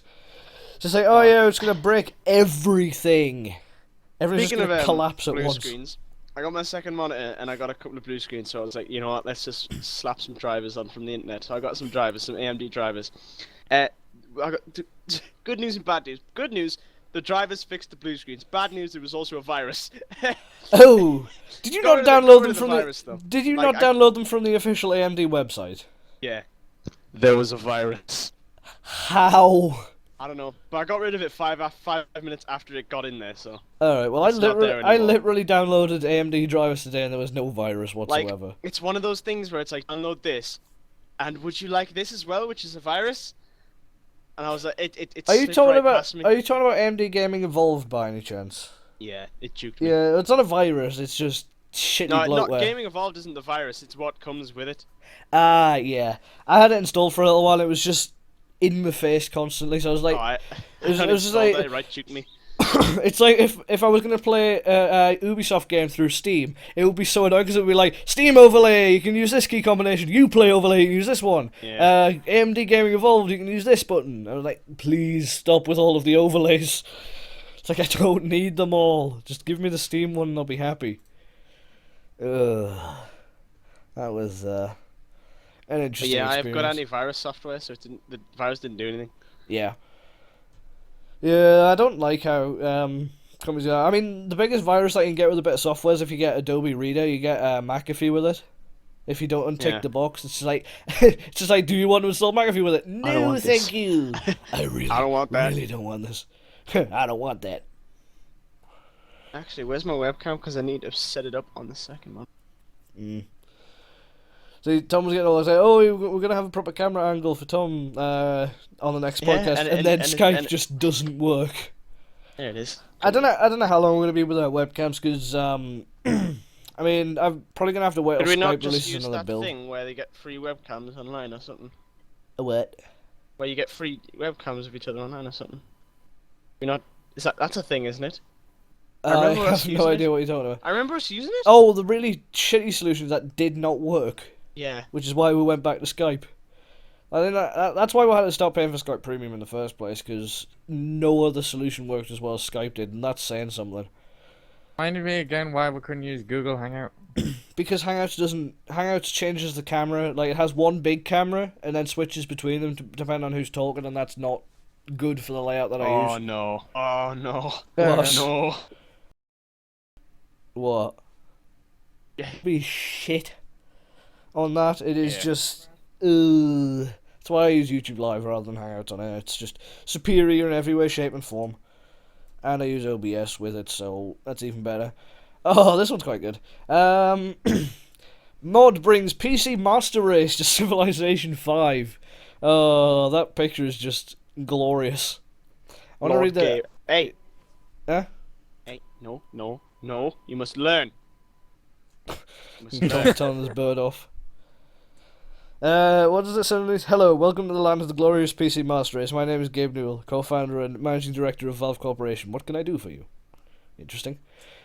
So it's like, oh yeah, it's gonna break everything. Everything's
Speaking
just gonna
of
collapse at
blue
once.
screens, I got my second monitor and I got a couple of blue screens, so I was like, you know what, let's just slap some drivers on from the internet. So I got some drivers, some AMD drivers. I got good news and bad news. Good news, the drivers fixed the blue screens. Bad news, there was also a virus.
Oh, did you not
got
download
rid
them
of the
from
virus,
the?
though.
Did you
Like,
not download them from the official AMD website?
Yeah, there was a virus.
How?
I don't know, but I got rid of it 5 minutes after it got in there. So
All right. Well,
It's not there
I
anymore.
literally downloaded AMD drivers today, and there was no virus whatsoever.
it's one of those things where it's like, download this, and would you like this as well, which is a virus? And I was like, it
Are you
slipped
talking
right
about?
past me.
Are you talking about AMD Gaming Evolved by any chance?
Yeah, it juked me.
Yeah, it's not a virus. It's just shitty
No,
bloatware.
Gaming Evolved isn't the virus, it's what comes with it.
Ah, yeah. I had it installed for a little while. It was just in my face constantly. So I was like,
it
was just like-
it right juked me.
it's like if I was gonna play a Ubisoft game through Steam, it would be so annoying because it would be like, Steam overlay, you can use this key combination. Uplay overlay, you can use this one.
Yeah.
AMD Gaming Evolved, you can use this button. I was like, please stop with all of the overlays. It's like, I don't need them all. Just give me the Steam one and I'll be happy. Ugh. That was an
But
interesting
yeah, I've got
experience.
antivirus software, so the virus didn't do anything.
Yeah. Yeah, I don't like how companies are. I mean, the biggest virus that you can get with a bit of software is if you get Adobe Reader, you get McAfee with it. If you don't untick
Yeah.
the box, it's just like, do you want to install McAfee with it?
don't
No,
want this.
thank you. I
don't want that.
Really don't want this. I don't want that.
Actually, where's my webcam? Because I need to set it up on the second one.
Mm. So Tom was getting all like, oh, we're gonna have a proper camera angle for Tom on the next
Yeah,
podcast, and then Skype just doesn't work.
There it is.
I don't know how long we're gonna be without webcams because I mean I'm probably gonna have to wait
Could
till
we not
Skype
just
releases
use
another
that
build.
thing where they get free webcams online or something?
A what?
Where you get free webcams of each other online or something? We're not. That's a thing, isn't it? I
I
remember us
have
using
no
it.
idea what you're talking about.
I remember us using it.
Oh, the really shitty solutions that did not work,
Yeah.
which is why we went back to Skype. I think that's why we had to stop paying for Skype Premium in the first place, because no other solution worked as well as Skype did, and that's saying something.
Reminded me again why we couldn't use Google Hangout.
Because Hangouts changes the camera, like it has one big camera and then switches between them depending on who's talking, and that's not good for the layout that I
Oh
use.
no. Oh no.
What?
No.
What?
Yeah.
Be shit. on that. It is just. That's why I use YouTube Live rather than Hangouts on air. It's just superior in every way, shape, and form. And I use OBS with it, so that's even better. Oh, this one's quite good. Mod brings PC Master Race to Civilization 5. Oh, that picture is just glorious. I want to read that.
Hey.
Huh?
Hey, no. You must learn.
Telling this bird off. What does it say? Hello, welcome to the land of the glorious PC Master Race. My name is Gabe Newell, co-founder and managing director of Valve Corporation. What can I do for you? Interesting.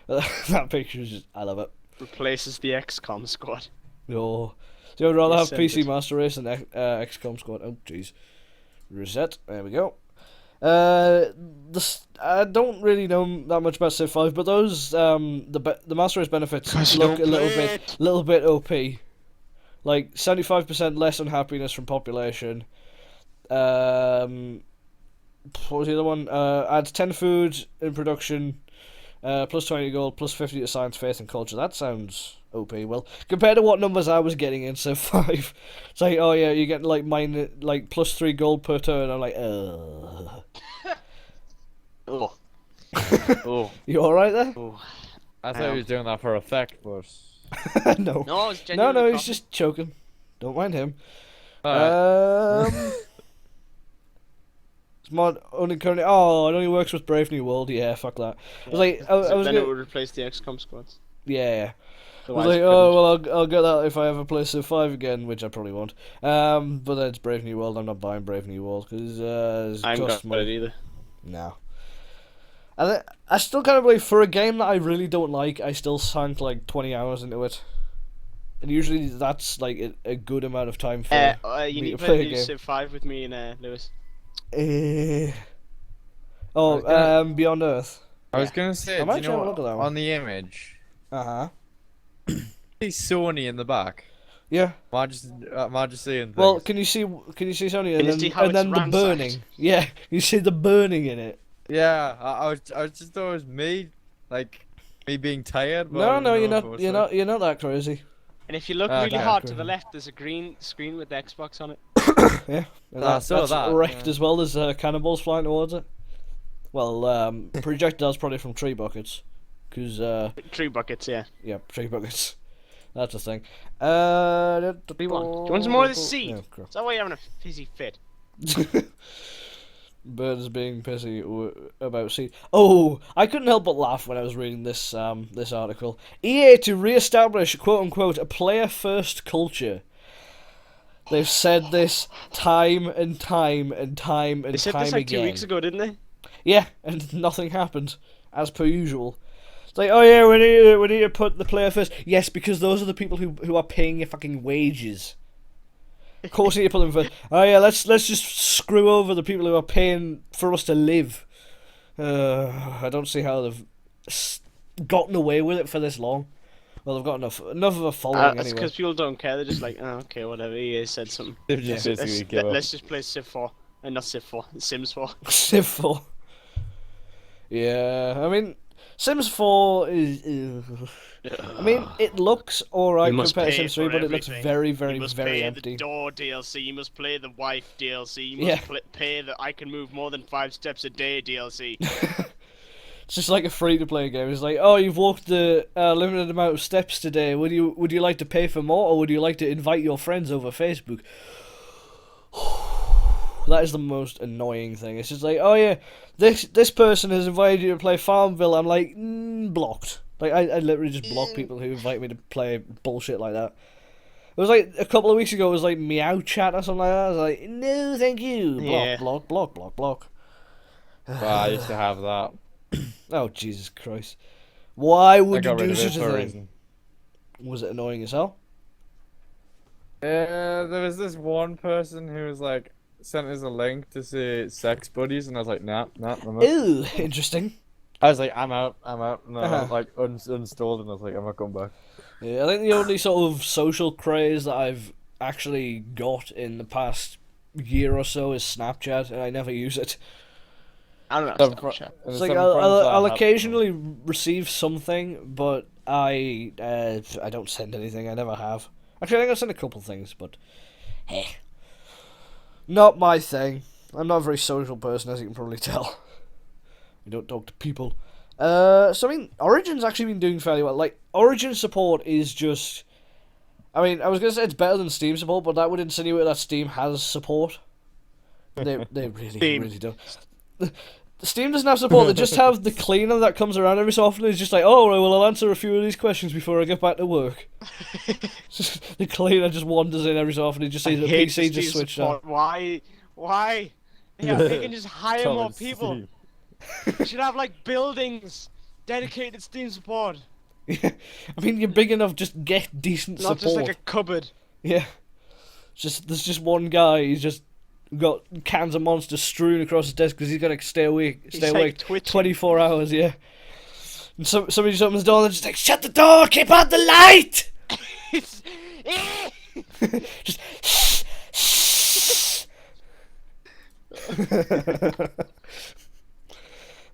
That picture is just, I love it.
Replaces the XCOM squad.
Oh. So I'd rather have
Sent
PC
it.
Master Race than XCOM squad. Oh, jeez. Reset. There we go. I don't really know that much about Civ 5, but those the Master Race benefits look a little bit OP. Like 75% less unhappiness from population. What was the other one? Adds 10 food in production, plus 20 gold, plus 50 to science, faith, and culture. That sounds OP. Well, compared to what numbers I was getting in Civ 5, it's like, oh yeah, you're getting like plus 3 gold per turn. I'm like,
Oh. Oh.
You alright there?
Oh.
I thought he was doing that for effect, but.
No.
No, I was genuinely
No, he's
coughing.
just choking. Don't mind him.
Alright.
It's mod only currently. Oh, it only works with Brave New World. Yeah, fuck that. I was like, I was
then
gonna,
it would replace the XCOM squads.
yeah. I was
Otherwise
like,
it
oh
couldn't.
well, I'll get that if I ever play Civ 5 again, which I probably won't. But then it's Brave New World. I'm not buying Brave New World because
I
it
haven't
costs
got
money.
it either.
No. And I still kind of believe for a game that I really don't like, I still sank like 20 hours into it. And usually that's like a good amount of time for
You
me
need
to
to
play a
play
game.
Civ 5 with me and Lewis.
Oh,
gonna-
Beyond Earth.
I was gonna say,
I
do
might
you
try
know
to look at that
what,
one.
on the image,
Uh-huh.
see Sony in the back.
Yeah.
Majesty and things.
Well, can you see Sony
Can you
and
see
then,
how
and
it's
then the
ransacked?
burning? Yeah, you see the burning in it.
Yeah, I was just thought it was me, like me being tired. But I
No,
didn't
no,
know
you're
if it
not.
was
You're
like-
not. You're not that crazy.
And if you look
Ah,
really
okay.
hard to the left, there's a green screen with the Xbox on it.
Yeah. And
I saw
that's
that,
wrecked
yeah.
as well as cannonballs flying towards it. Well, projectiles probably from tree buckets, because
3 buckets, yeah.
yeah, tree buckets. That's the thing.
What do you want? Do you want some more of this seed?
Yeah, cool.
Is that why you're having a fizzy fit?
Birds being pissy about seed. Oh, I couldn't help but laugh when I was reading this this article. EA to re-establish quote unquote a player-first culture. They've said this time and time and time and
They said
time
this like
again.
2 weeks ago, didn't they?
Yeah, and nothing happened, as per usual. It's like, oh yeah, we need to put the player first. Yes, because those are the people who are paying your fucking wages. Of course, you need to put them first. Oh yeah, let's just screw over the people who are paying for us to live. I don't see how they've gotten away with it for this long. Well, they've got enough of a following
That's
anyway.
because people don't care. They're just like, oh, okay, whatever. EA said something.
They've just basically give up.
Let's just play Civ 4. And not Civ 4, Sims 4.
Civ 4. Yeah, I mean, Sims 4 is. I mean, it looks alright
You must
compared to
pay
Sims 3,
for
but it looks
everything.
very,
You
very,
must
very
pay
empty.
the door DLC. You must play the wife DLC. You
Yeah.
must pay the I can move more than 5 steps a day DLC.
It's just like a free-to-play game. It's like, oh, you've walked the limited amount of steps today. Would you like to pay for more, or would you like to invite your friends over Facebook? That is the most annoying thing. It's just like, oh yeah, this person has invited you to play Farmville. I'm like, blocked. Like I literally just block people who invite me to play bullshit like that. It was like a couple of weeks ago. It was like Meow Chat or something like that. I was like, no, thank you. Block,
Yeah.
block, block, block, block.
Well, I used to have that.
Oh Jesus Christ! Why
I
would you
got rid
do
of it
such a
for a
thing?
reason.
Was it annoying as hell?
There was this one person who was like sent us a link to say sex buddies, and I was like, nah, I'm out.
Ew, interesting.
I was like, I'm out. And I
Uh-huh.
like uninstalled, and I was like, I'm not going back.
Yeah, I think the only sort of social craze that I've actually got in the past year or so is Snapchat, and I never use it.
I don't know.
Some
Snapchat.
fr-
It's
there's
like
some
I'll,
friends
I'll,
that
I'll
have-
occasionally receive something, but I don't send anything. I never have. Actually, I think I've seen a couple things, but not my thing. I'm not a very social person, as you can probably tell. I don't talk to people. So I mean, Origin's actually been doing fairly well. Like, Origin support is just... I mean, I was going to say it's better than Steam support, but that would insinuate that Steam has support. They really don't. Steam doesn't have support, they just have the cleaner that comes around every so often and is just like, oh, well, I'll answer a few of these questions before I get back to work. The cleaner just wanders in every so often and just sees the PC just switched on.
Why? Yeah, they can just hire more people. We should have, like, buildings dedicated Steam support.
I mean, you're big enough, just get decent support.
Not just like a cupboard.
Yeah. There's just one guy, he's just got cans of Monster strewn across his desk because he's got to stay awake
like
24 hours, yeah. And somebody just opens the door and they're just like, shut the door, keep out the light! Just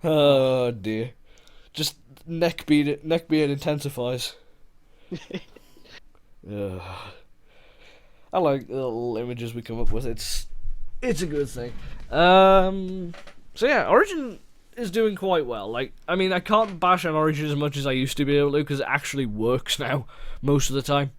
oh dear. Just neck being intensifies. I like the little images we come up with. It's a good thing. So yeah, Origin is doing quite well. Like, I mean, I can't bash on Origin as much as I used to be able to because it actually works now most of the time.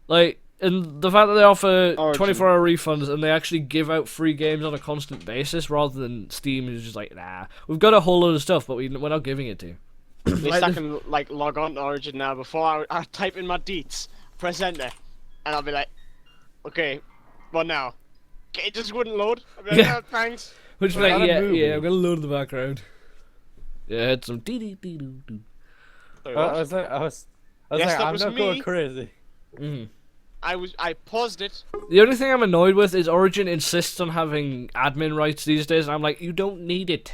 Like, and the fact that they offer 24-hour refunds and they actually give out free games on a constant basis rather than Steam is just like, nah, we've got a whole load of stuff, but we're not giving it to you.
At least I can, like, log on to Origin now before I type in my deets, press enter, and I'll be like, okay, what now? It just wouldn't load. I'll be like,
Yeah.
oh, thanks.
Which is like, yeah, I'm gonna load in the background. Yeah, it's some dee-dee-dee-doo-doo.
Sorry,
I
what?
was like,
Yes, that
I'm
was
not
me.
going crazy.
I paused it.
The only thing I'm annoyed with is Origin insists on having admin rights these days, and I'm like, you don't need it.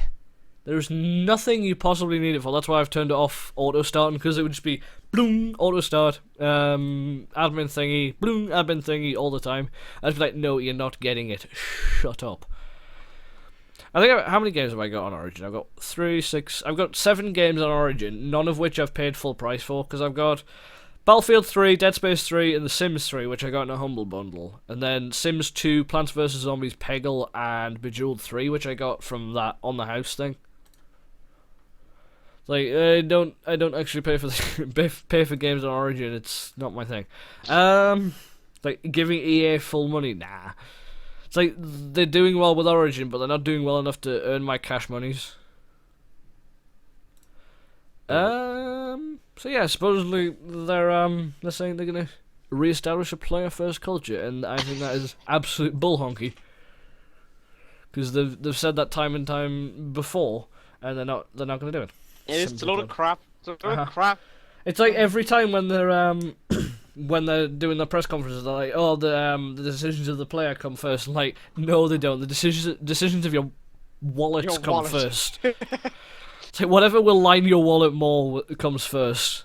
There's nothing you possibly need it for. That's why I've turned it off auto starting, because it would just be bloom, auto start, admin thingy, bloom, admin thingy all the time. I'd be like, no, you're not getting it. Shut up. I think how many games have I got on Origin? I've got 3, 6. I've got 7 games on Origin, none of which I've paid full price for, because I've got Battlefield 3, Dead Space 3, and The Sims 3, which I got in a Humble Bundle. And then Sims 2, Plants vs. Zombies, Peggle, and Bejeweled 3, which I got from that On the House thing. Like, I don't actually pay for pay for games on Origin, it's not my thing. Like, giving EA full money, nah. It's like, they're doing well with Origin, but they're not doing well enough to earn my cash monies. So yeah, supposedly they're saying they're gonna re-establish a player-first culture, and I think that is absolute bull honky. Because they've said that time and time before, and they're not gonna do it.
It's a load of crap. It's a load of crap.
It's like every time when they're when they're doing their press conferences, they're like, "Oh, the decisions of the player come first." And like, no, they don't. The decisions of your wallets come first. It's like whatever will line your wallet more comes first.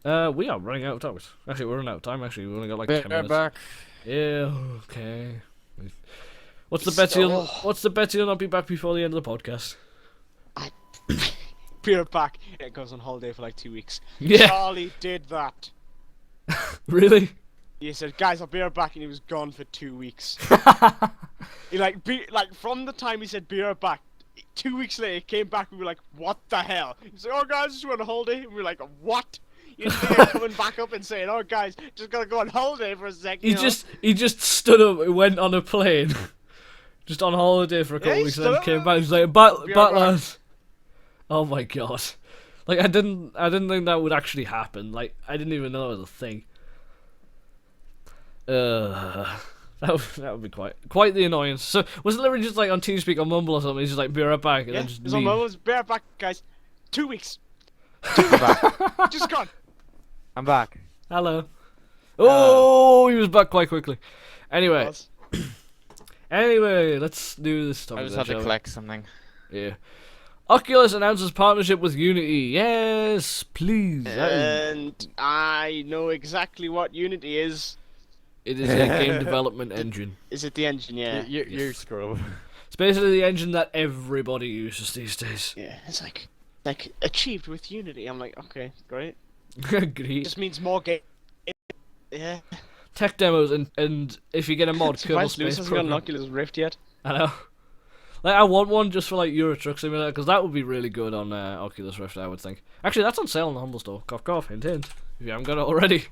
We are running out of time. Actually, we're running out of time. Actually, we've only got like 10 minutes.
Back.
Yeah. Okay. What's the bet you'll not be back before the end of the podcast?
Beer back. It goes on holiday for like 2 weeks.
Yeah.
Charlie did that.
Really?
He said, "Guys, I'll be right back," and he was gone for 2 weeks. He like from the time he said "be right back," 2 weeks later he came back. We were like, "What the hell?" He's like, "Oh guys, just went on holiday." And we were like, "What?" You think I'm coming back up and saying, "Oh guys, just gotta go on holiday for a second."
He just stood up and went on a plane, just on holiday for a couple weeks, and then came back. He's like, "Back, lads." Oh my god! Like I didn't think that would actually happen. Like I didn't even know it was a thing. That would be quite the annoyance. So was it literally just like on TeamSpeak or Mumble or something? He's just like, "Be right back," and
Yeah,
then just
he's on
leave.
Mumble. "Be right back, guys. 2 weeks. 2 weeks back. Just gone."
I'm back.
Hello. Oh, he was back quite quickly. Anyway, let's do this topic.
I just
then,
had to
shall we?
collect something.
Yeah. Oculus announces partnership with Unity. Yes, please.
And I know exactly what Unity is.
It is a game development engine.
Is it the engine? Yeah.
You scrub.
It's basically the engine that everybody uses these days.
Yeah. It's like achieved with Unity. I'm like, okay, great.
Great.
Just means more game. Yeah.
Tech demos and if you get a mod, Kerbal
Surprised Lewis
Space
hasn't got an
Program.
Oculus Rift yet.
I know. Like, I want one just for like Euro Truck Simulator because that would be really good on Oculus Rift, I would think. Actually, that's on sale on the Humble Store. Cough, cough, hint, hint. If you haven't got it already.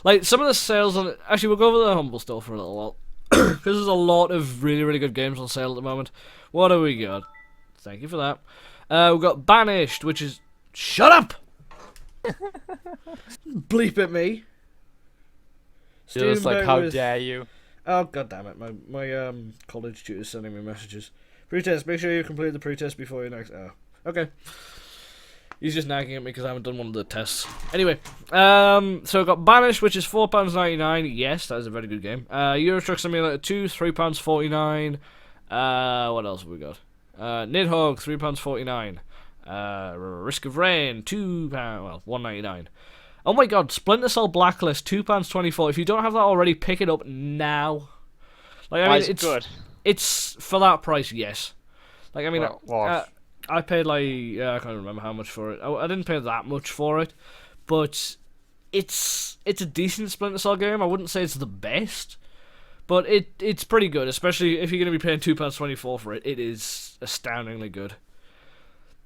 Like, some of the sales on it. Actually, we'll go over the Humble Store for a little while. Because there's a lot of really, really good games on sale at the moment. What do we got? Thank you for that. We've got Banished, which is. Shut up! Bleep at me.
You're just like,
Steven
how
with-
dare you?
Oh, god damn it. My college tutor's sending me messages. Pretest, make sure you complete the pretest before your next. Oh, okay. He's just nagging at me because I haven't done one of the tests. Anyway, so we've got Banished, which is £4.99. Yes, that is a very good game. Euro Truck Simulator 2, £3.49. What else have we got? Nidhogg, £3.49. Risk of Rain, £1.99. Oh my god, Splinter Cell Blacklist, £2.24. If you don't have that already, pick it up now. Like, I
Why
mean,
is it good?
It's for that price, yes. Like, I mean,
What?
I paid like I can't remember how much for it. I didn't pay that much for it, but it's a decent Splinter Cell game. I wouldn't say it's the best, but it's pretty good. Especially if you're going to be paying £2.24 for it. It is astoundingly good.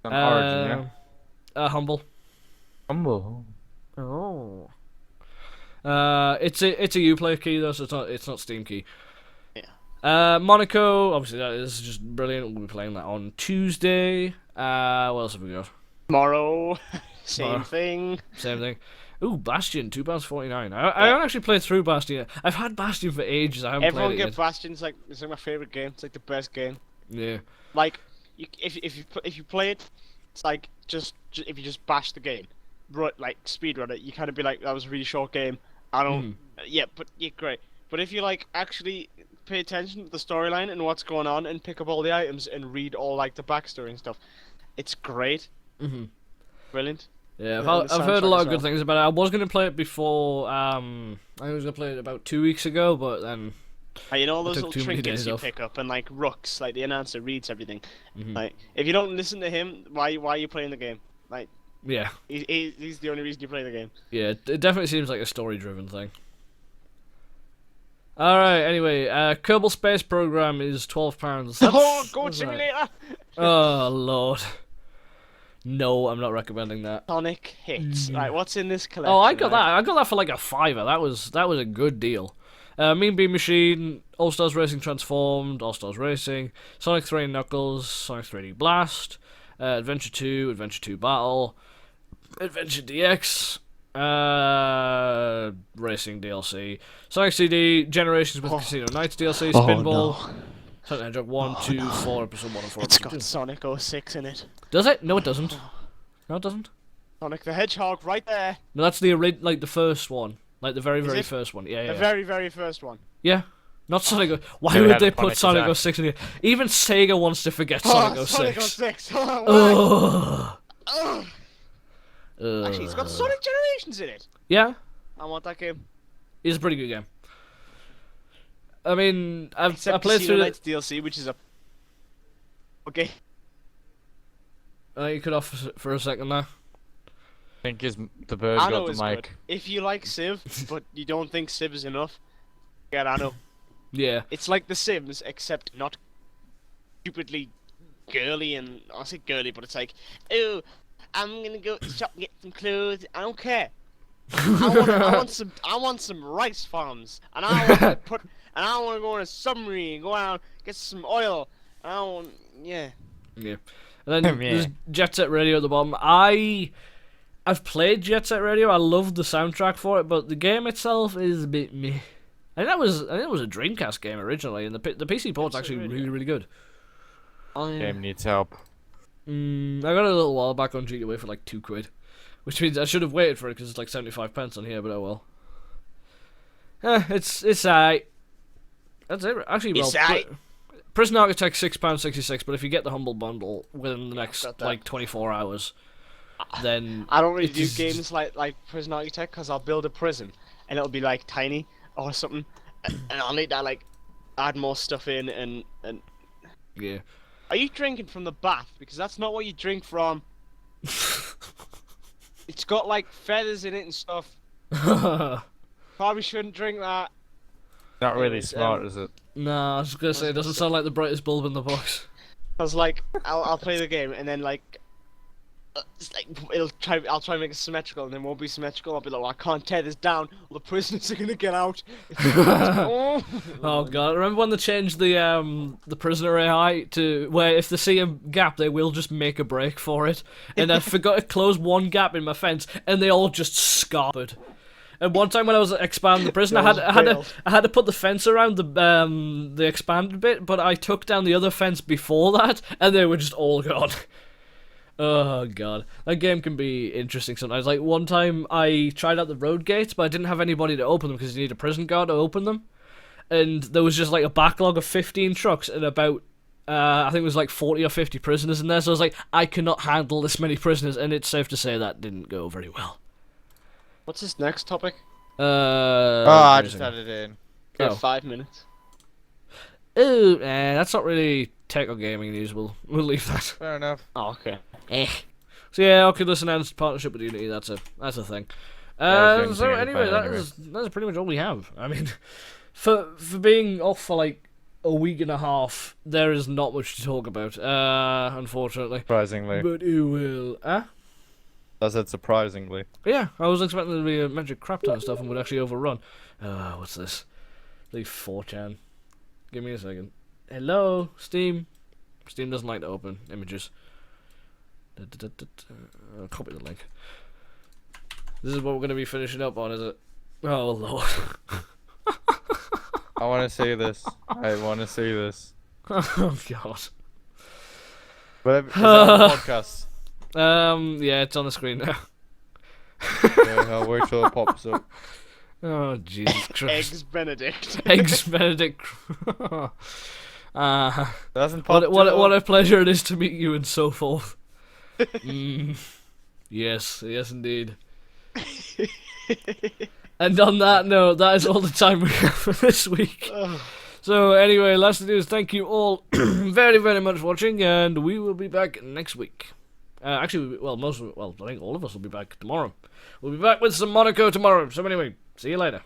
On Origin, yeah.
Humble.
Humble.
Oh. It's a Uplay key though, so it's not Steam key. Monaco, obviously that is just brilliant. We'll be playing that on Tuesday. What else have we got?
Tomorrow, same
Tomorrow.
thing.
Same thing. Ooh, Bastion, £2.49. I haven't actually played through Bastion yet. I've had Bastion for ages. I haven't
Everyone
played it
get
yet.
Bastion's like it's like my favorite game. It's like the best game.
Yeah.
Like, if you play it, it's like if you just bash the game, like speedrun it, you kind of be like that was a really short game. I don't. Yeah, but yeah, great. But if you like actually pay attention to the storyline and what's going on and pick up all the items and read all like the backstory and stuff, it's great. Brilliant.
Yeah,
Yeah, and the
I've heard a
soundtrack
lot
as
of good
well.
things about it. I was going to play it before. I was going to play it about 2 weeks ago, but then.
You know all those
took
little
too many
trinkets
days
you
off.
pick up and like rooks, like the announcer reads everything. Like if you don't listen to him, why are you playing the game? Like
Yeah.
he's the only reason you play the game.
Yeah, it definitely seems like a story-driven thing. Alright, anyway, Kerbal Space Program is £12.
Oh, Goat
that's right.
Simulator!
Oh, Lord. No, I'm not recommending that.
Sonic hits. Right, what's in this collection?
Oh, I got
right?
that. I got that for like a £5. That was a good deal. Mean Bean Machine, All Stars Racing Transformed, All Stars Racing, Sonic 3 and Knuckles, Sonic 3D Blast, Adventure 2, Adventure 2 Battle, Adventure DX, Racing DLC, Sonic CD, Generations with Casino Nights DLC, Spinball, Sonic the Hedgehog 1, 2, 4, Episode 1 and 4.
It's got Sonic 06 in it.
Does it? No, it doesn't. No, it doesn't.
Sonic the Hedgehog right there.
No, that's the the first one. Like the very,
Is
very
it?
first one. Yeah, yeah.
The very, very first one.
Yeah. Not Sonic. Why
They
would
had
they
a
put
panic
Sonic
attack.
06 in here? Even Sega wants to forget Sonic 06.
Sonic 06. Why?
Ugh.
Ugh. Actually, it's got Sonic Generations in it.
Yeah,
I want that game.
it's a pretty good game. I mean, I
Except
played
Casino
through
Nights DLC, which is a... Okay.
You cut off for a second there.
I think the bird
Anno
got
is
the
good.
mic.
If you like Civ, but you don't think Civ is enough, get Anno.
Yeah.
It's like The Sims, except not stupidly girly and... I say girly, but it's like, oh, I'm gonna go to the shop and get some clothes. I don't care. I want some rice farms, and I want to go on a submarine and go out get some oil. And I want, yeah.
Yeah. And then
Yeah.
there's Jet Set Radio at the bottom. I've played Jet Set Radio. I love the soundtrack for it, but the game itself is a bit meh. I think it was a Dreamcast game originally, and the PC port's
Jet Set
actually
Radio.
really, really good.
Game needs help.
I got it a little while back on GTA for like £2, which means I should have waited for it because it's like 75p on here, but oh well. It's alright. That's it. Actually,
It's
well,
aight.
Prison Architect £6.66, but if you get the Humble Bundle within the next
got that.
like 24 hours, then
I don't really
it
do
is-
games like Prison Architect because I'll build a prison and it'll be like tiny or something, and I'll need to like add more stuff in and.
yeah.
Are you drinking from the bath? Because that's not what you drink from. It's got like feathers in it and stuff. Probably shouldn't drink that.
Not really
Anyways,
smart, is it?
Nah, I was just gonna say, it doesn't sound like the brightest bulb in the box.
Cause like I'll play the game and then like it's like I'll try and make it symmetrical and then it won't be symmetrical. I'll be like, well, I can't tear this down. All the prisoners are gonna get out.
Oh god! Remember when they changed the prisoner AI to where if they see a gap, they will just make a break for it. And I forgot to close one gap in my fence, and they all just scarpered. And one time when I was expanding the prison, I had to put the fence around the expanded bit, but I took down the other fence before that, and they were just all gone. Oh god, that game can be interesting sometimes. Like one time I tried out the road gates, but I didn't have anybody to open them because you need a prison guard to open them. And there was just like a backlog of 15 trucks and about I think it was like 40 or 50 prisoners in there. So I was like, I cannot handle this many prisoners, and it's safe to say that didn't go very well.
What's this next topic?
I just added it in.
Yeah,
Oh.
5 minutes.
Oh, that's not really tech or gaming news. We'll leave that.
Fair enough.
Oh, okay.
So yeah, Oculus announced partnership with Unity. That's a thing.
Yeah,
So
Unity
anyway,
anyway.
that's pretty much all we have. I mean, for being off for like a week and a half, there is not much to talk about. Unfortunately.
Surprisingly.
But it will.
I said surprisingly.
Yeah, I was expecting there to be a magic crap ton of stuff and would actually overrun. What's this? Leave 4chan. Give me a second. Hello, Steam. Steam doesn't like to open images. Copy the link. This is what we're going to be finishing up on, is it? Oh, Lord.
I want to see this. I want to see this.
Oh, God.
But is that on the podcast?
Yeah, it's on the screen now.
Yeah, I'll wait till it pops up.
Oh, Jesus Christ.
Eggs Benedict.
Eggs Benedict.
It hasn't popped
What
up.
a pleasure it is to meet you and so forth. Yes, indeed. And on that note, that is all the time we have for this week. So anyway, last to do is thank you all very, very much for watching, and we will be back next week. Actually, I think all of us will be back tomorrow. We'll be back with some Monaco tomorrow. So anyway, see you later.